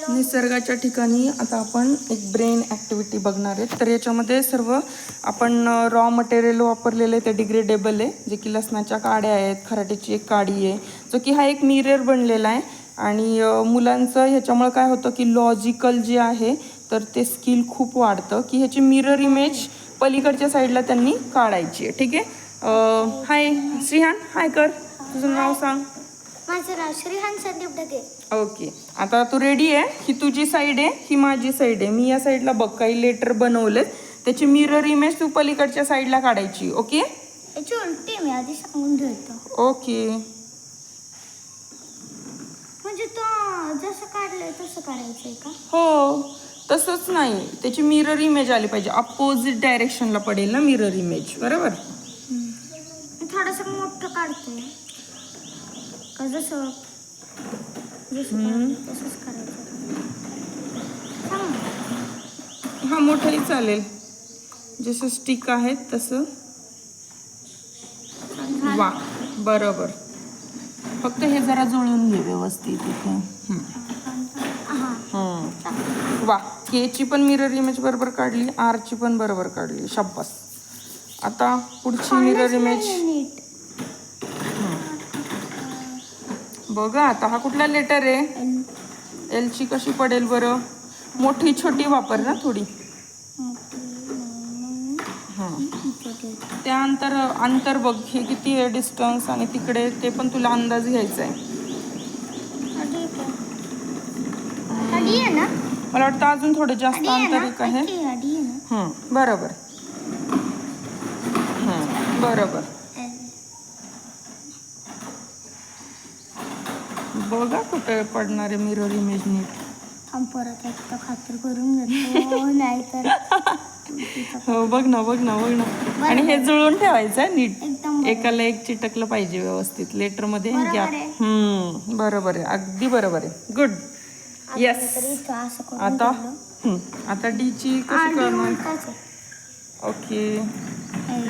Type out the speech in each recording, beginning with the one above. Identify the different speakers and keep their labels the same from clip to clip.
Speaker 1: निसर्गाच्या ठिकाणी आता आपण एक ब्रेन ॲक्टिव्हिटी बघणार आहे. तर याच्यामध्ये सर्व आपण रॉ मटेरियल वापरलेलं आहे ते डिग्रेडेबल आहे, जे की लसणाच्या काड्या आहेत, खराट्याची एक काडी आहे, जो की हा एक मिरर बनलेला आहे. आणि मुलांचं ह्याच्यामुळे काय होतं की लॉजिकल जे आहे तर ते स्किल खूप वाढतं, की ह्याची मिरर इमेज पलीकडच्या साईडला त्यांनी काढायची आहे. ठीक आहे. हाय श्रीहान, हाय कर, तुझं नाव सांग.
Speaker 2: माझं नाव श्रीहान संदीप ढगे.
Speaker 1: ओके, आता तू रेडी आहे? ही तुझी साईड आहे, ही माझी साईड आहे. मी या साईडला बघ काही लेटर बनवलेत, त्याची मिरर इमेज तू पलीकडच्या साईडला काढायची. ओके,
Speaker 2: याची उलटी मी आधी सांगून ठेवतो.
Speaker 1: ओके.
Speaker 2: म्हणजे तो जसं काढलंय तसं काढायचंय का?
Speaker 1: हो, तसंच नाही, त्याची मिरर इमेज आली पाहिजे. अपोजिट डायरेक्शनला पडेल ना मिरर इमेज, बरोबर?
Speaker 2: थोडंसं मोठं काढतोय का? जसं तसंच करायचं.
Speaker 1: हा, मोठंही चालेल, जसं स्टिक आहेत तसं. वा, बरोबर. फक्त हे जरा जुळून घे व्यवस्थित इथे. वा, के ची पण मिरर इमेज बरोबर काढली, आर ची पण बरोबर काढली. शाबास. आता पुढची मिरर इमेज बघा. आता हा कुठला लेटर आहे? एल ची कशी पडेल बरं? मोठी छोटी वापर ना थोडी. त्या अंतर बघ, हे किती आहे डिस्टन्स, आणि तिकडे ते पण तुला अंदाज घ्यायचा आहे. मला वाटतं अजून थोडं जास्त अंतर एक आहे. बरोबर, बरोबर. बघा कुठे पडणार आहे मिरर इमेज नीट.
Speaker 2: परत एकदा खात्री करून घेतो, नाही तर
Speaker 1: हो, बघ ना, बघ ना, बघ ना. आणि हे जुळून ठेवायचं आहे नीट,
Speaker 2: एकदम
Speaker 1: एकाला एक चिटकलं पाहिजे व्यवस्थित. लेटर मध्ये गॅप. बरोबर आहे, अगदी बरोबर आहे. Good, yes. आता डी ची कशी करणार? ओके,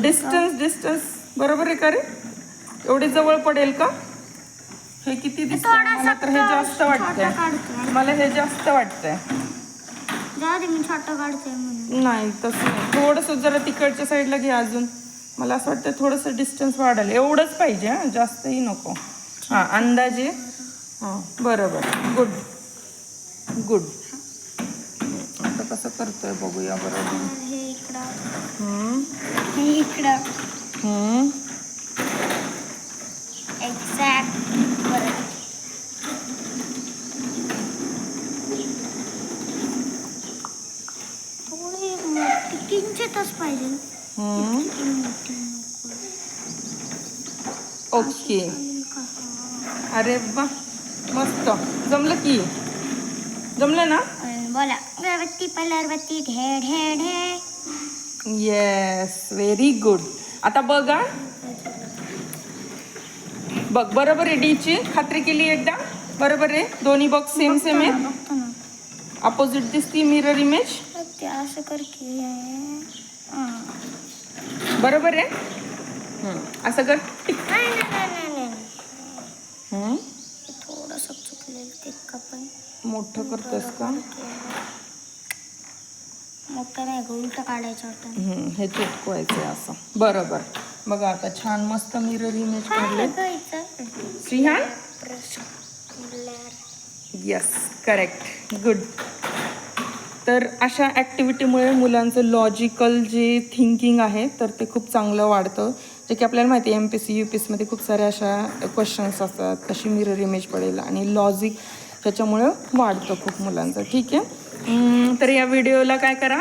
Speaker 1: डिस्टन्स बरोबर आहे का रे? एवढी जवळ पडेल का? हे किती दिसत? मला तर हे जास्त वाटतंय, मला हे जास्त वाटतंय.
Speaker 2: मी छोटं काढतोय म्हणून.
Speaker 1: नाही, तसं नाही, थोडंसं जरा तिकडच्या साईडला घे अजून. मला असं वाटतं थोडंसं डिस्टन्स वाढायला एवढंच पाहिजे, हां, जास्तही नको. हां, अंदाजे. हां, बरोबर. Good good. आता कसं करतोय बघूया. बरोबर,
Speaker 2: हे इकडं एक्झॅक्ट. बरं, थोडी मोठी किंचितच पाहिजे.
Speaker 1: ओके. अरे वा, मस्त जमलं की. जमलं ना?
Speaker 2: बोला. अगरबत्ती पलरबत्ती ढे ढे ढे.
Speaker 1: Yes, very good. आता बघा, बघ बरोबर आहे. डी ची खात्री केली एकदा? बरोबर आहे. दोन्ही बघ सेम सेम आहे, अपोजिट दिसती मिरर इमेज.
Speaker 2: असं कर की.
Speaker 1: बरोबर आहे. असं कर.
Speaker 2: थोडंसं चुकलेलं ते कापण.
Speaker 1: मोठं करतोस का?
Speaker 2: मोठं नाही, उलटं काढायचं होतं.
Speaker 1: हे चिटकवायचं असं. बरोबर. बघा आता छान मस्त मिरर इमेज काढले. श्रीहान, येस, करेक्ट, गुड. तर अशा ॲक्टिव्हिटीमुळे मुलांचं लॉजिकल जे थिंकिंग आहे तर ते खूप चांगलं वाढतं. जे की आपल्याला माहिती आहे MPSC UPSC मध्ये खूप साऱ्या अशा क्वेश्चन्स असतात, कशी मिरर इमेज पडेल, आणि लॉजिक त्याच्यामुळं वाढतं खूप मुलांचं. ठीक आहे. तर या व्हिडिओला काय करा,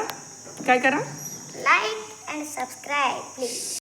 Speaker 2: लाईक अँड सबस्क्राईब प्लीज.